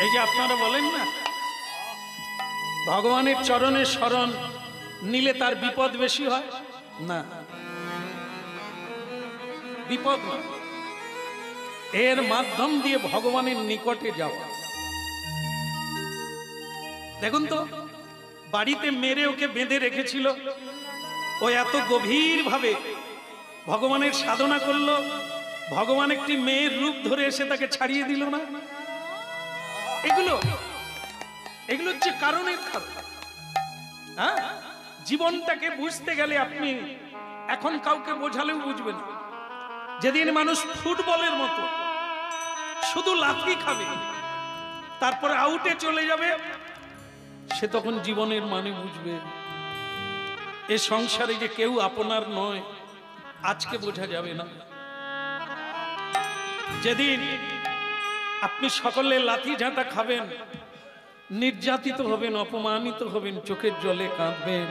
এই যে আপনারা বলেন না ভগবানের চরণে শরণ নিলে তার বিপদ বেশি হয় না, বিপদ না, এর মাধ্যম দিয়ে ভগবানের নিকটে যাওয়া। দেখুন তো বাড়িতে মেরে ওকে বেঁধে রেখেছিল, ও এত গভীর ভাবে ভগবানের সাধনা করলো, ভগবান একটি মেয়ের রূপ ধরে এসে তাকে ছাড়িয়ে দিল না। এগুলো এগুলো হচ্ছে কারণের কারণ। হ্যাঁ, জীবনটাকে বুঝতে গেলে আপনি এখন কাউকে বোঝালেও বুঝবেন। যেদিন মানুষ ফুটবলের মতো শুধু লাথি খাবে তারপরে আউটে চলে যাবে, সে তখন জীবনের মানে বুঝবে। এ সংসারে যে কেউ আপনার নয় আজকে বোঝা যাবে না। যেদিন আপনি সকলে লাথি ঝাঁটা খাবেন, নির্যাতিত হবেন, অপমানিত হবেন, চোখের জলে কাঁদবেন,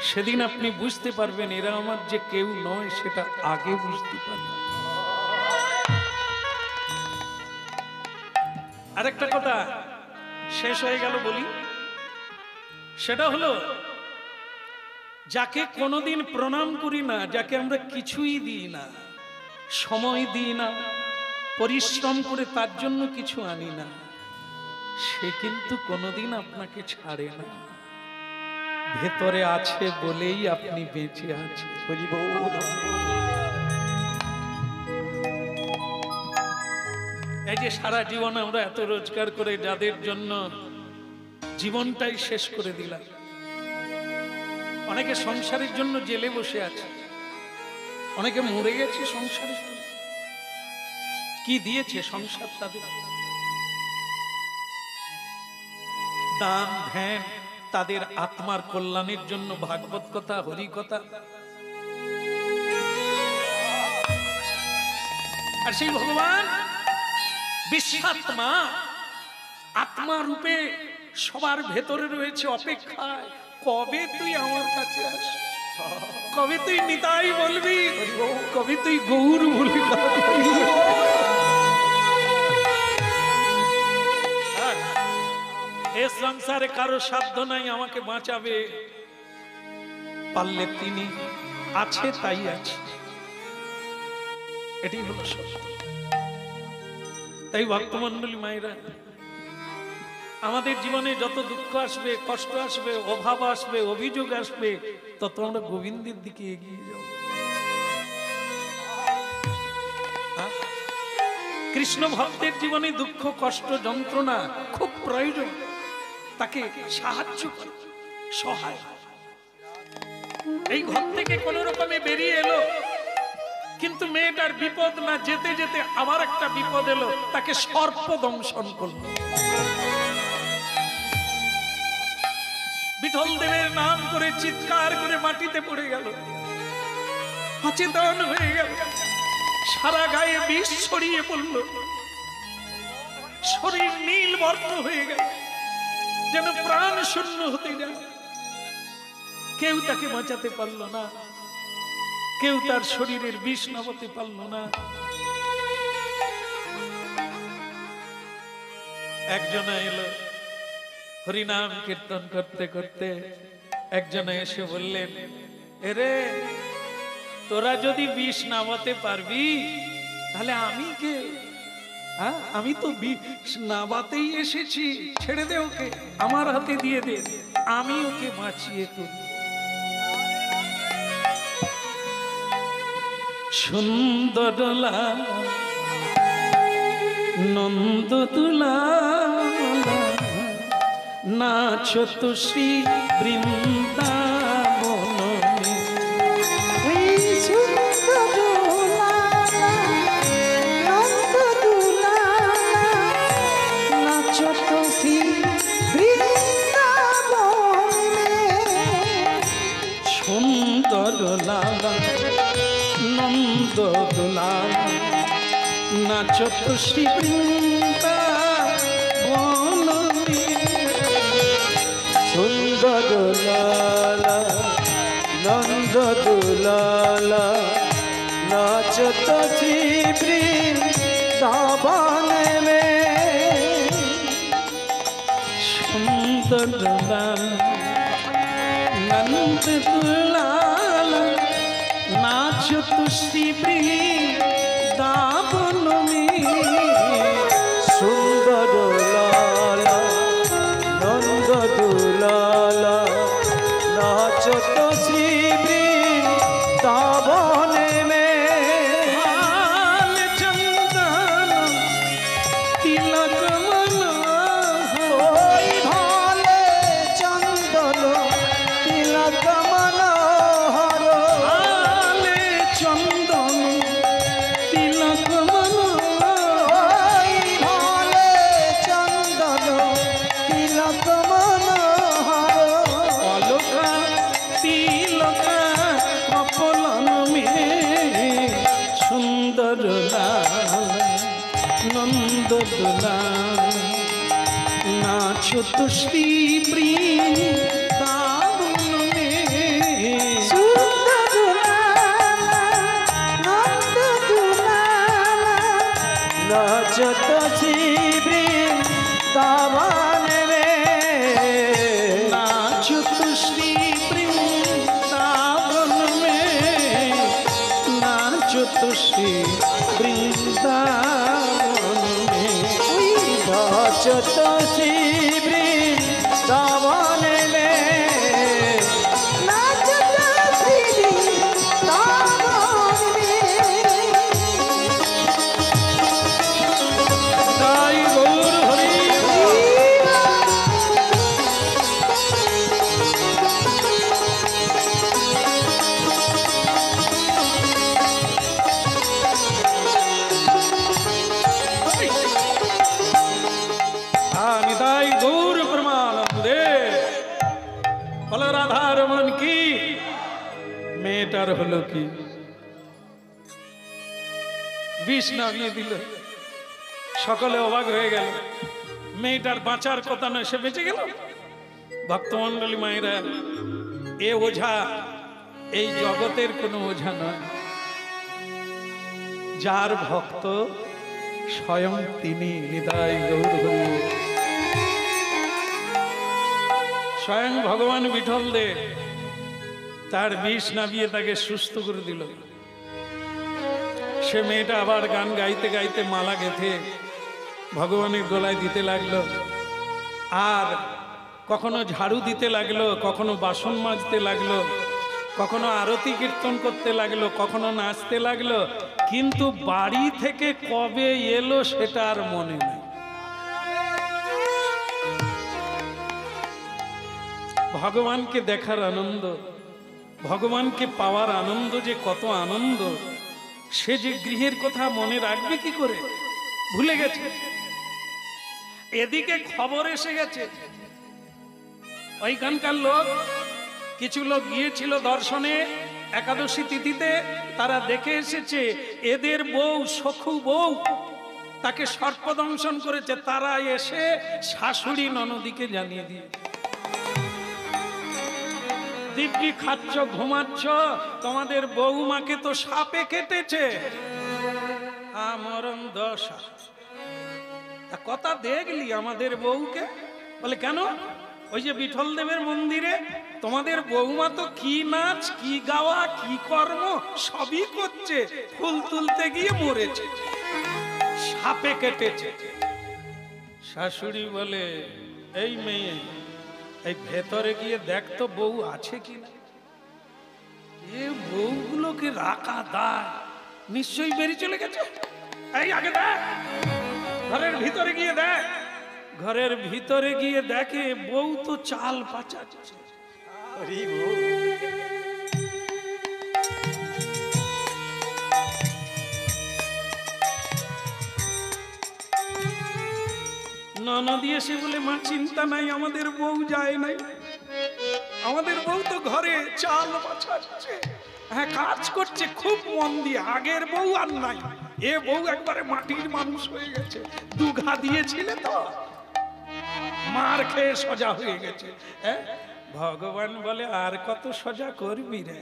সেদিন আপনি বুঝতে পারবেন এরা আমার যে কেউ নয়, সেটা আগে বুঝতে পারবেন। আরেকটা কথা শেষ হয়ে গেল বলি, সেটা হলো যাকে কোনোদিন প্রণাম করি না, যাকে আমরা কিছুই দিই না, সময় দিই না, পরিশ্রম করে তার জন্য কিছু আনি না, সে কিন্তু কোনোদিন আপনাকে ছাড়ে না। ভেতরে আছে বলেই আপনি বেঁচে আছেন। এই যে সারা জীবন আমরা এত রোজগার করে যাদের জন্য জীবনটাই শেষ করে দিলাম, অনেকে সংসারের জন্য জেলে বসে আছে, অনেকে মরে গেছে সংসারের জন্য। কি দিয়েছে সংসার তাদের? দান ধ্যান, তাদের আত্মার কল্যাণের জন্য ভাগবত কথা, হরি কথা। আর সেই ভগবান বিশ্বাত্মা আত্মা রূপে সবার ভেতরে রয়েছে, অপেক্ষায় কবে তুই আমার কাছে আস, কবে তুই নিতাই বলবি, কবে তুই গৌর বলবি। এ সংসারে কারো সাধ্য নাই আমাকে বাঁচাবে, পারলে তিনি আছে, তাই আছে, এটি হলো সত্য। তাই ভক্তমন্ডলী মায়েরা, আমাদের জীবনে যত দুঃখ আসবে, কষ্ট আসবে, অভাব আসবে, অভিযোগ আসবে, তত আমরা গোবিন্দের দিকে এগিয়ে যাব। কৃষ্ণ ভক্তের জীবনে দুঃখ, কষ্ট, যন্ত্রণা খুব প্রয়োজন, তাকে সাহায্য করে, সহায়। এই ঘর থেকে কোন রকমে বেরিয়ে এলো, কিন্তু মেয়েটার বিপদ না যেতে যেতে আবার একটা বিপদ এলো, তাকে সর্প দংশন করলো। বিঠল দেবের নাম করে চিৎকার করে মাটিতে পড়ে গেল, অচেতন হয়ে গেল, সারা গায়ে বিষ ছড়িয়ে পড়ল, শরীর নীল বর্ণ হয়ে গেল, যেন প্রাণ শূন্য হতে যায়। কেউ তাকে বাঁচাতে পারল না, কেউ তার শরীরের বিষ নামাতে পারল না। একজনা এলো হরিনাম কীর্তন করতে করতে, একজনা এসে বললেন, এরে তোরা যদি বিষ নামাতে পারবি তাহলে আমি কে? হ্যাঁ, আমি তো বিষ নামাতেই এসেছি, ছেড়ে দে ওকে, আমার হাতে দিয়ে দে, আমি ওকে বাঁচিয়ে তুলব। সুন্দর নন্দ তুলা নাচো তো শ্রী বৃন্দাবন সুন্দর লালা নন্দ দুলালা নাচো তো শ্রী বৃন্দাবন সুন্দর লালা নন্দ দুলালা নাচতো শ্রী বৃন্দাবন মে সুন্দর লাল নন্দ দুলাল নাচ তুষ্টি বৃন্দাবন মে সুন্দর লালা নন্দ দুলালা নাচত শ্রী বৃন্দাবনে মে লাল চন্দন তিলক ওই ভালে চন্দন তিলক মনোহর লালে চন্দন তিলক ওই ভালে চন্দন তিলক মনোহর অলকা তিলকা কপলন মে সুন্দর লাল নন্দ দুলাল নাচ তুষ্টি বৃন্দাবন মে সুন্দর লালা নন্দ দুলালা নাচত শ্রী বৃন্দাবনে মে नाच तुष्टी वृंदावन में नाच तुष्टी वृंदावन में नाचत श्री बृंदावने में नाचत श्री बृंदावने दाई गौर हरि निताई गौर परमानंदे বলো রাধার মন কি মেয়েটার হলো কি বিষ নামিয়ে দিল সকলে অবাক হয়ে গেল মেয়েটার বাঁচার কথা নয় সে বেঁচে গেল ভক্তমণ্ডলী মায়েরা এ ওঝা এই জগতের কোনো ওঝা নয় যার ভক্ত স্বয়ং তিনি নিতাই গৌর হরি স্বয়ং ভগবান বিঠল দে তার বিষ নামিয়ে তাকে সুস্থ করে দিল সে মেয়েটা আবার গান গাইতে গাইতে মালা গেঁথে ভগবানের গলায় দিতে লাগলো আর কখনো ঝাড়ু দিতে লাগলো কখনো বাসন মাজতে লাগলো কখনো আরতি কীর্তন করতে লাগলো কখনো নাচতে লাগলো কিন্তু বাড়ি থেকে কবে এলো সেটা আর মনে নেই ভগবানকে দেখার আনন্দ ভগবানকে পাওয়ার আনন্দ যে কত আনন্দ সে যে গৃহের কথা মনে রাখবে কি করে ভুলে গেছে এদিকে খবর এসে গেছে ওইখানকার লোক কিছু লোক গিয়েছিল দর্শনে একাদশী তিথিতে তারা দেখে এসেছে এদের বউ সখু বউ তাকে সর্পদংশন করেছে তারা এসে শাশুড়ি ননদিকে জানিয়ে দিয়ে দিব্যি খাচ্ছ ঘুমাচ্ছ তোমাদের বৌমাকে তো সাপে কেটেছে মরণ দশা কথা দেখলি আমাদের বউকে বলে কেন ওই যে বিঠল দেবের মন্দিরে তোমাদের বৌমা তো কি নাচ কি গাওয়া কি কর্ম সবই করছে ফুল তুলতে গিয়ে মরেছে সাপে কেটেছে শাশুড়ি বলে এই মেয়ে এই ভেতরে গিয়ে দেখ তো বউ আছে কিনা এ বউগুলোকে রাখা দায় নিশ্চয়ই বেরিয়ে চলে গেছে এই আগে দেখ ঘরের ভিতরে গিয়ে দেখ ঘরের ভিতরে গিয়ে দেখে বউ তো চাল পাচাচ্ছে ননদ এসে বলে মা চিন্তা নাই আমাদের বউ যায় নাই আমাদের বউ তো ঘরে চাল পাচাচ্ছে হ্যাঁ কাজ করছে খুব মন দিয়ে আগের বউ আর নাই এ বউ একবারে মাটির মানুষ হয়ে গেছে দুঘা দিয়েছিলে তো মার খেয়ে সজা হয়ে গেছে হ্যাঁ ভগবান বলে আর কত সজা করবি রে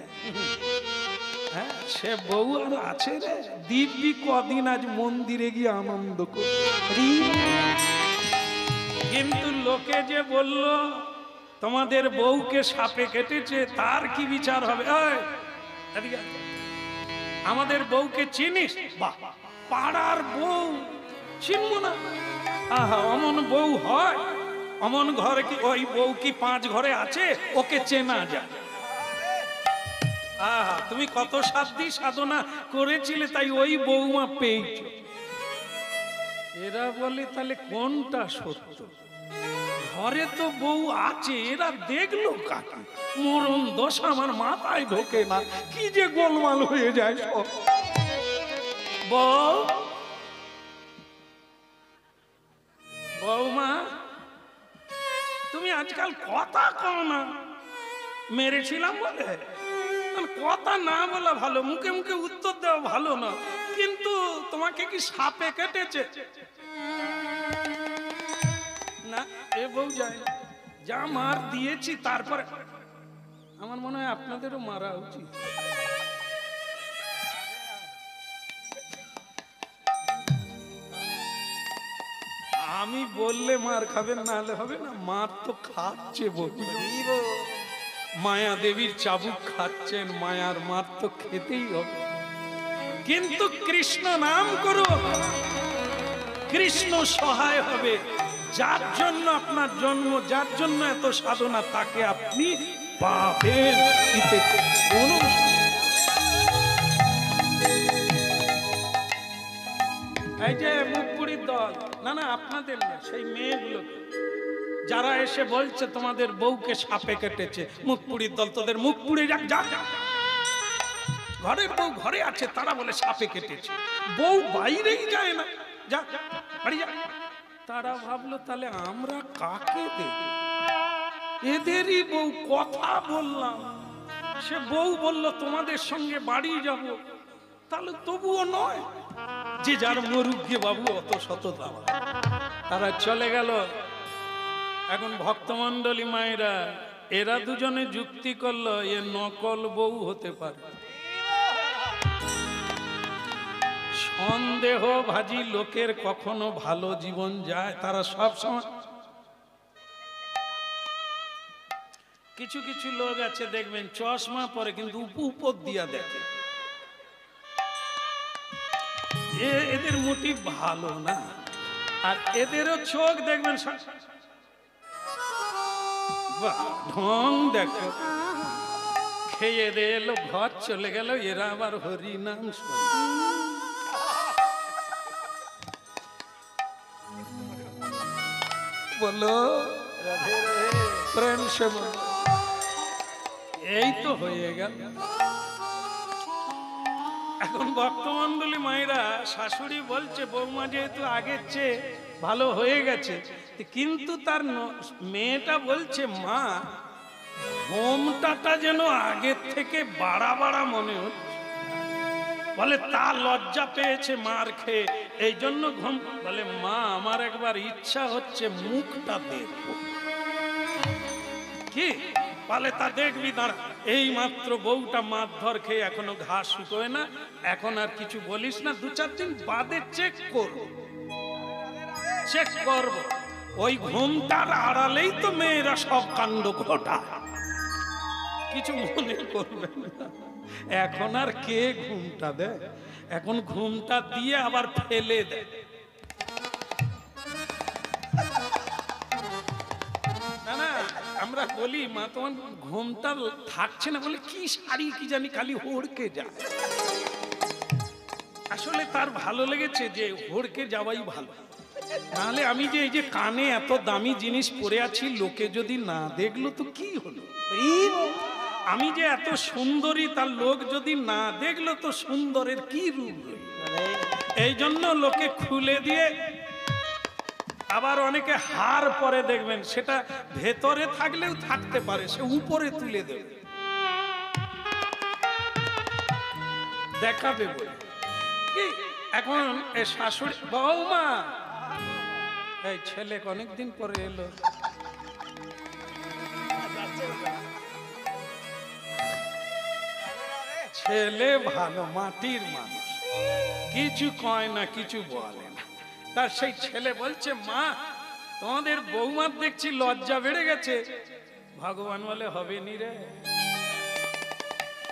হ্যাঁ সে বউ আর আছে রে দিব্যি কদিন আজ মন্দিরে গিয়ে আনন্দ করি কিন্তু লোকে যে বলল তোমাদের বউকে সাপে কেটেছে, তার কি বিচার হবে? ওই, এদিকে আয়। আমাদের বউকে চিনিস? বাহ, পাড়ার বউ চিনব না? আহা, অমন বউ হয়? অমন ঘরে কি ওই বউ কি 5 ঘরে আছে? ওকে চেনা যায়? আহা, তুমি কত সাধ্য সাধনা করেছিলে, তাই ওই বউমা পেয়েছ। এরা বলে তাহলে কোনটা সত্য? ঘরে তো বউ আছে, এরা দেখলো কাকে? মরণ দশা আমার মাথায় ঢোকে না, কি যে গোলমাল হয়ে যায় সব। বউ, বৌমা, তুমি আজকাল কথা কও না। মেরেছিলাম বলে কথা না বলা ভালো, মুখে মুখে উত্তর দেওয়া ভালো না। কিন্তু তোমাকে কি সাপে কেটেছে? না, এ বউ যায় না। যা মার দিয়েছি তারপরে আমার মনে হয় আপনাদেরও মারা উচিত। আমি বললে মার খাবেন, না হলে হবে না। মার তো খাচ্ছে বলবে, মায়া দেবীর চাবুক খাচ্ছেন, মায়ার মার তো খেতেই হবে। কিন্তু কৃষ্ণ নাম করো, কৃষ্ণ সহায় হবে। যার জন্য আপনার জন্ম, যার জন্য এত সাধনা, তাকে আপনি পাবেন। এই যে মুখপুরীর দল, না না আপনাদের না, সেই মেয়েগুলো যারা এসে বলছে তোমাদের বউকে সাপে কেটেছে, মুখপুরীর দল, তোদের মুখ পুড়ে যাক। যা, ঘরের বউ ঘরে আছে, তারা বলে সাপে কেটেছে, বউ বাইরেই যায় না, যা বাড়ি যা। তারা ভাবলো তাহলে আমরা কাকে দেব? এদেরই বউ। কথা বললাম, সে বউ বলল তোমাদের সঙ্গে বাড়ি যাব। তাহলে তবুও নয়, যে যার মরুগ্গে বাবু, অত শত দাবা। তারা চলে গেল। এখন ভক্তমণ্ডলী মায়েরা, এরা দুজনে যুক্তি করলো এ নকল বউ হতে পারে। সন্দেহ ভাজি লোকের কখনো ভালো জীবন যায়। তারা সব সময়, কিছু কিছু লোক আছে দেখবেন চশমা পরে কিন্তু উপর দিয়া দেখে, এদের মোটিভ ভালো না। আর এদেরও চোখ দেখবেন ঢং দেখো, খেয়ে দিয়ে এলো, ঘর চলে গেল, এরা আবার হরি নাম শোনে। বলো প্রেম সে বলো। এই তো হয়ে গেল। এখন ভক্তমণ্ডলী মায়েরা, শাশুড়ি বলছে বৌমা যেহেতু আগের চেয়ে ভালো হয়ে গেছে, কিন্তু তার মেয়েটা বলছে মা, ঘোমটাটা যেন আগের থেকে বাড়া বাড়া মনে হচ্ছে। বলে তা লজ্জা পেয়েছে মার খেয়ে, এই জন্য ঘুম। বলে মা, আমার একবার ইচ্ছা হচ্ছে মুখটা দেখবো। কি বলে? তা দেখবি, দাঁড়া। এই মাত্র বউটা মারধর খেয়ে এখনো ঘাস শুকোয় না, এখন আর কিছু বলিস না, 2-4 দিন বাদে চেক করবো। চেক করবো। ওই ঘুমটার আড়ালেই তো মেয়েরা সব কাণ্ড ঘটায়। কিছু মনে করবেন না, এখন আর কে ঘুমটা দেয়? এখন ঘুমটা দিয়ে আবার ফেলে দেয়। না না, আমরা বলি মা তোমার ঘুমটা থাকছে না, বলে কি শাড়ি কি জানি খালি হড়কে যায়। আসলে তার ভালো লেগেছে যে হড়কে যাওয়াই ভালো। নাহলে আমি যে এই যে কানে এত দামি জিনিস পরে আছি, লোকে যদি না দেখলো তো কি হলো? আমি যে এত সুন্দরী, তার লোক যদি না দেখলো তো সুন্দরের কি রূপ? এই জন্য লোকে খুলে দিয়ে, আবার অনেকে হার পরে দেখবেন, সেটা ভেতরে থাকলেও থাকতে পারে, সে উপরে তুলে দেবে দেখাবে বলে। কি এখন এ শাশুড়ি বৌমা, এই ছেলে অনেকদিন পরে এলো, ছেলে ভালো, মাটির মানুষ, কিছু কয় না, কিছু বলে না। তার সেই ছেলে বলছে মা, তোমাদের বৌমার দেখছি লজ্জা বেড়ে গেছে। ভগবান বলে হবে নি রে।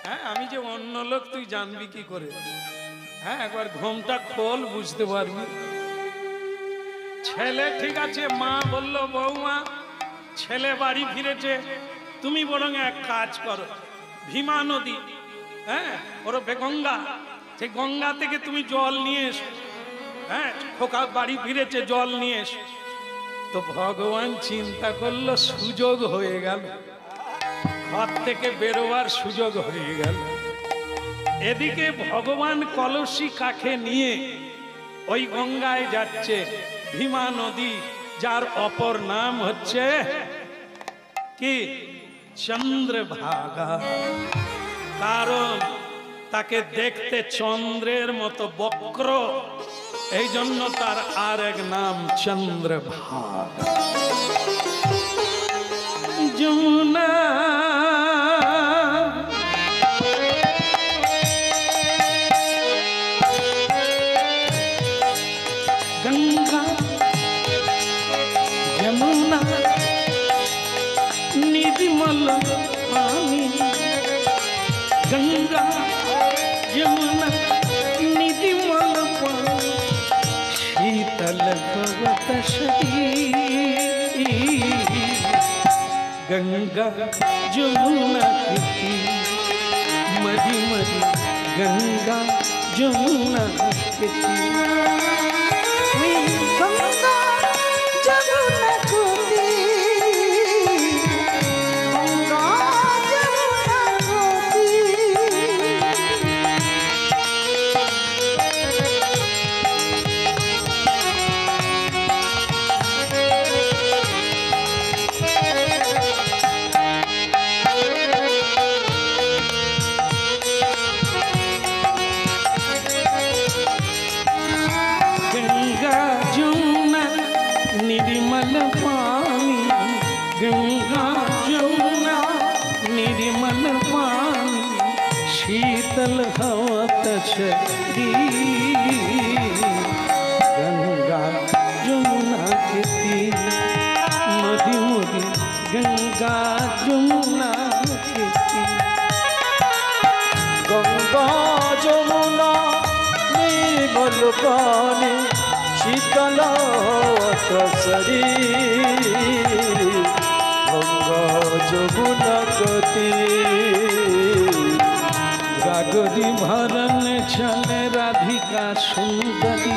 হ্যাঁ, আমি যে অন্য লোক তুই জানবি কি করে? হ্যাঁ, একবার ঘুমটা খোল, বুঝতে পারবি। ছেলে ঠিক আছে, মা বলল বৌমা ছেলে বাড়ি ফিরেছে, তুমি বরং এক কাজ করো, ভীমা নদী, হ্যাঁ ওরফে গঙ্গা, সেই গঙ্গা থেকে তুমি জল নিয়ে এসো। হ্যাঁ, খোকা বাড়ি ফিরেছে, জল নিয়ে এসো। তো ভগবান চিন্তা করলো সুযোগ হয়ে গেল, ঘর থেকে বেরোবার সুযোগ হয়ে গেল। এদিকে ভগবান কলসি কাখে নিয়ে ওই গঙ্গায় যাচ্ছে, ভীমা নদী, যার অপর নাম হচ্ছে কি চন্দ্রভাগা। কারণ তাকে দেখতে চন্দ্রের মতো বক্র, এই জন্য তার আর এক নাম চন্দ্রভাগা। যমুনা গঙ্গা যমুনা निर्मल पानी, गंगा यमुना निर्मल पानी, शीतल भवत शरीर। गंगा यमुना की मरी मरी, गंगा यमुना की गंगा जमुना गोदी, गंगा जमुना गोदी। गंगा जमुना निर्मल पानी, गंगा जमुना निर्मल पानी, शीतल हवत शरीर। गंगा जमुना के तीर मधि मधि, गंगा जमुना के तीर। गंगा जमुना निर्मल पानी, शीतल शरीर। गंगा जमुना गति, कागजी भरन चले राधिका सुंदरी,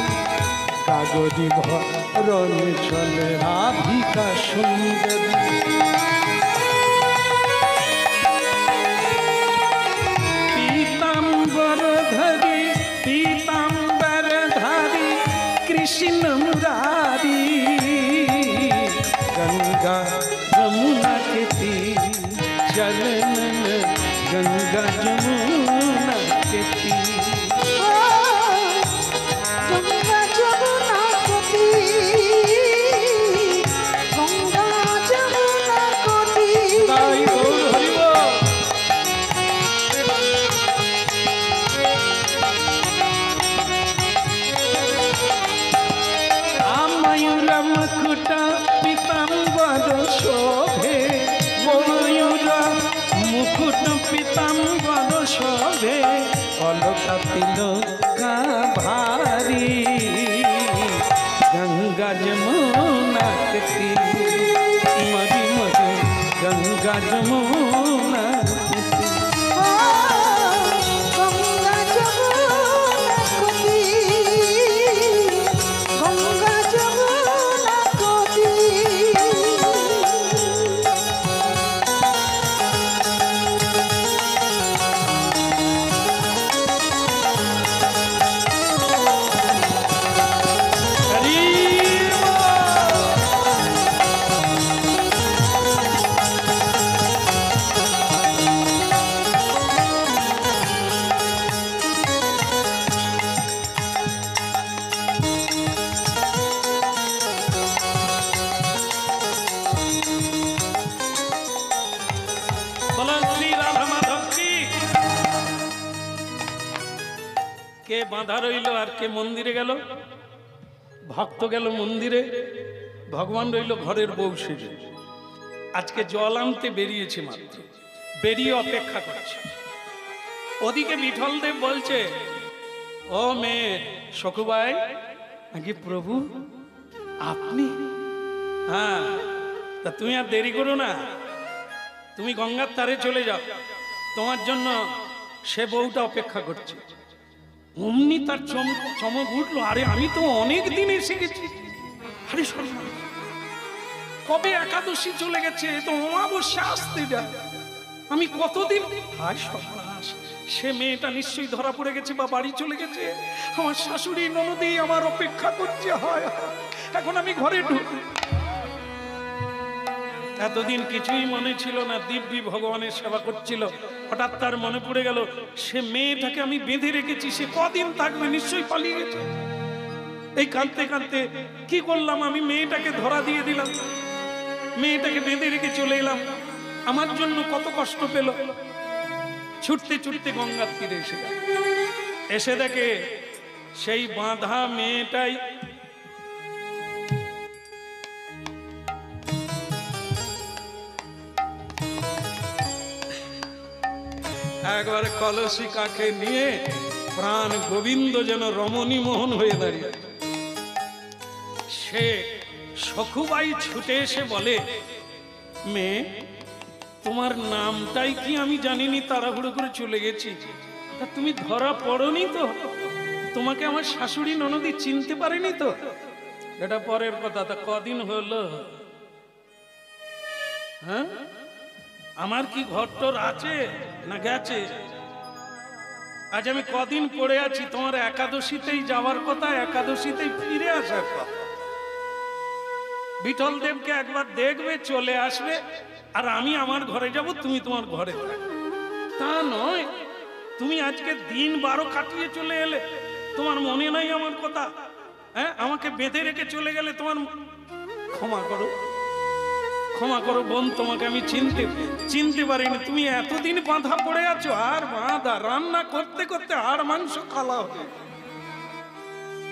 कागजी भरन चले राधिका सुंदरी। पीताम्बर धरी, पीताम्बर धारी, कृष्ण मुरारी। गंगा जमुना के तीर चलन, गंगा जमुना के तीर। गंगा जमुना गोदी, गंगा जमुना गोदी। ताई गौर हरिबो। मयूर मुकुट पीताम्बर शोभे, मयूर मुकुट पीताम्बर शोभे, अलका तिलका भारी। गंगा जमुना के तीर मरी मरी, गंगा जमुना के तीर। गंगा जमुना गोदी, गंगा जमुना गोदी। बोलो श्री राधा माधव की। কে বাঁধা রইল আর কে মন্দিরে গেল? ভক্ত গেল মন্দিরে, ভগবান রইল ঘরের বউ সেজে। আজকে জল আনতে বেরিয়েছে, মাত্র বেরিয়ে অপেক্ষা করছে। ওদিকে বিঠলদেব বলছে, ও মেয়ে সখুবাই, আগে প্রভু আপনি? হ্যাঁ, তা তুমি আর দেরি করো না, তুমি গঙ্গার ধারে চলে যাও, তোমার জন্য সে বউটা অপেক্ষা করছে। অমনি তার চমক উঠলো, আরে আমি তো অনেক দিন এসে গেছি, আরে সর্বনাশ, কবে একাদশী চলে গেছে, তো অমাবস্যা আসতে যায়, আমি কতদিন, হায় সর্বনাশ, সে মেয়েটা নিশ্চয়ই ধরা পড়ে গেছে বা বাড়ি চলে গেছে, আমার শাশুড়ি ননদি আমার অপেক্ষা করছে, হয় এখন আমি ঘরে ঢুক। এতদিন কিছুই মনে ছিল না, দিব্যি ভগবানের সেবা করছিল, হঠাৎ তার মনে পড়ে গেল সে মেয়েটাকে আমি বেঁধে রেখেছি, সে কদিন থাকবে, নিশ্চয়ই পালিয়ে গেছে। এই কাঁদতে কাঁদতে কি করলাম, আমি মেয়েটাকে ধরা দিয়ে দিলাম, মেয়েটাকে বেঁধে রেখে চলে এলাম, আমার জন্য কত কষ্ট পেল। ছুটতে ছুটতে গঙ্গার তীরে এসে দেখে সেই বাঁধা মেয়েটাই একবার কলসি কাকে নিয়ে প্রাণ গোবিন্দ যেন রমণী মোহন হয়ে দাঁড়িয়ে। সে সখুবাই ছুটে এসে বলে, মেয়ে তোমার নামটাই কি আমি জানিনি, তাড়াহুড়ো করে চলে গেছি, তা তুমি ধরা পড়নি তো? তোমাকে আমার শাশুড়ি ননদি চিনতে পারেনি তো? এটা পরের কথা, তা কদিন হলো? হ্যাঁ, আমার কি ঘরটর আছে না গেছে? আজ আমি কদিন পড়ে আছি, তোমার একাদশীতেই যাওয়ার কথা, একাদশীতেই ফিরে আসার কথা। বিঠল দেবকে একবার দেখবে, চলে আসবে, আর আমি আমার ঘরে যাব, তুমি তোমার ঘরে থাকবে। তা নয়, তুমি আজকে দিন 12 কাটিয়ে চলে এলে, তোমার মনে নাই আমার কথা? হ্যাঁ, আমাকে বেঁধে রেখে চলে গেলে, তোমার ক্ষমা করো, ক্ষমা করো বোন, তোমাকে আমি চিনতে পারিনি, তুমি এতদিন বাঁধা পড়ে আছো, আর বাঁধা রান্না করতে করতে আর মাংস খালা হবে,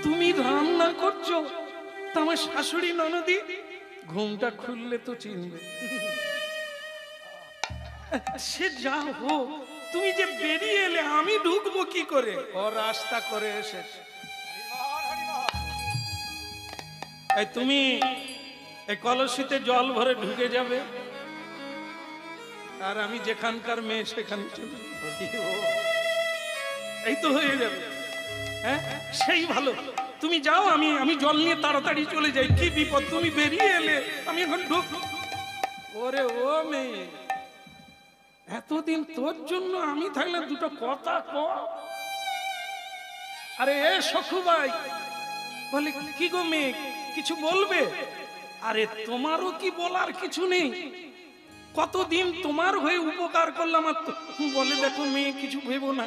তুমি রান্না করছো, তা আমার শাশুড়ি ননদি ঘুমটা খুললে তো চিনবে। সে যা হোক, তুমি যে বেরিয়ে এলে, আমি ঢুকবো কি করে? ও রাস্তা করে এসেছে। তুমি এই কলসিতে জল ভরে ঢুকে যাবে, আর আমি যেখানকার মেয়ে সেখানে চলে এই তো হয়ে যাবে। হ্যাঁ, সেই ভালো, তুমি যাও, আমি জল নিয়ে তাড়াতাড়ি চলে যাই। কি বিপদ, তুমি বেরিয়ে এলে, আমি এখন ঢুক। ওরে ও মেয়ে, এতদিন তোর জন্য আমি থাকলে দুটো কথা ক। আরে এ সখুবাই বলে, কি গো মেয়ে, কিছু বলবে? আরে তোমারও কি বলার কিছু নেই, কতদিন তোমার হয়ে উপকার করলাম, আর বলে দেখো মেয়ে কিছু ভেবো না,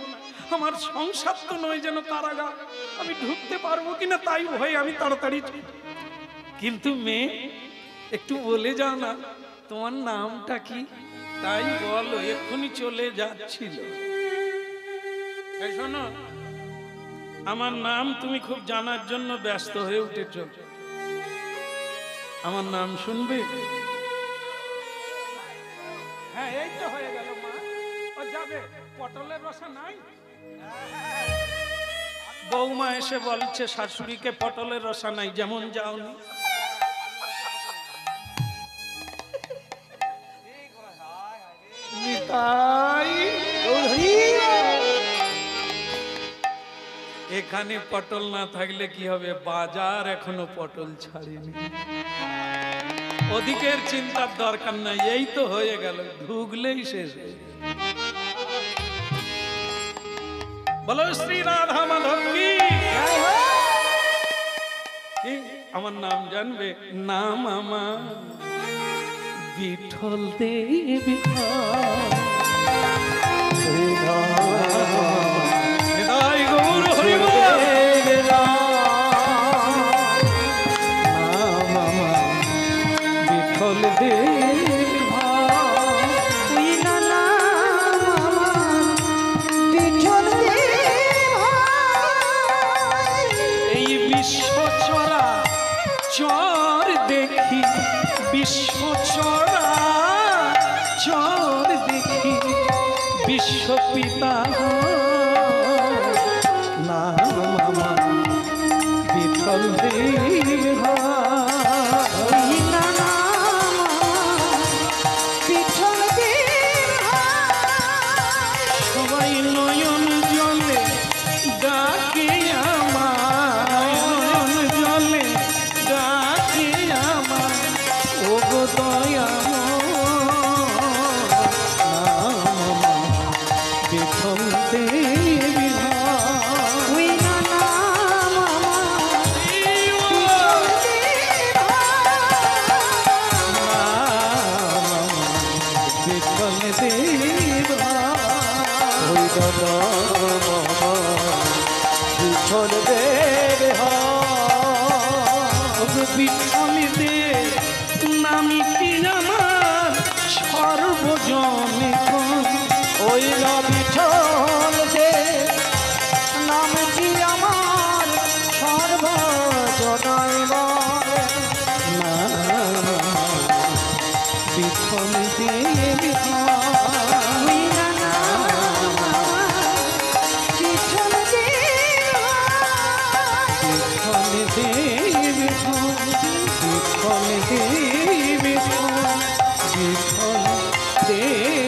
আমার সংসার তো নয় যেন কারাগার, আমি ঢুকতে পারবো কিনা তাই ভয় আমি তাড়াতাড়ি। কিন্তু মেয়ে একটু বলে যাও না, তোমার নামটা কি? তাই বলো, এক্ষুনি চলে যাচ্ছিল। এই শোনো, আমার নাম তুমি খুব জানার জন্য ব্যস্ত হয়ে উঠেছ, আমার নাম শুনবে? হ্যাঁ, এই তো হয়ে গেল মা, ও যাবে, পটলের রসা নাই? বৌমা এসে বলছে শাশুড়িকে পটলের রসা নাই, যেমন যাওনি। এখানে পটল না থাকলে কি হবে, বাজার এখনো পটল ছাড়েনি, ওদিকের চিন্তার দরকার নাই, এই তো হয়ে গেল, ঢুকলেই শেষ হয়ে গেল। বলো শ্রী রাধা মাধব কি? আমার নাম জানবে? নাম আমার বিঠল দেব। গৌর হরি বিঠল দেব, এই বিশ্ব চরা চর দেখে সচরা চর দেখি বিশ্বপিতা নাম আমার বিঠল দেব ওই নানা পিছন দেব সবাই নয়ন জলে ডাকে আমার নয়ন জলে ডাকে আমার ও গো দয়া বিঠল দেবী ওই নানা পিছন দেব বিঠল দেব ওই দাদা পিছন দেব বিঠল দেব নামি কি আমার সর্বজনে ওই না পিছন দেব নামটি আমার সর্বজনায় বলে বিঠল দেব ওই নানা পিছন দেব বিঠল দেব বিঠল দেব বিঠল দেব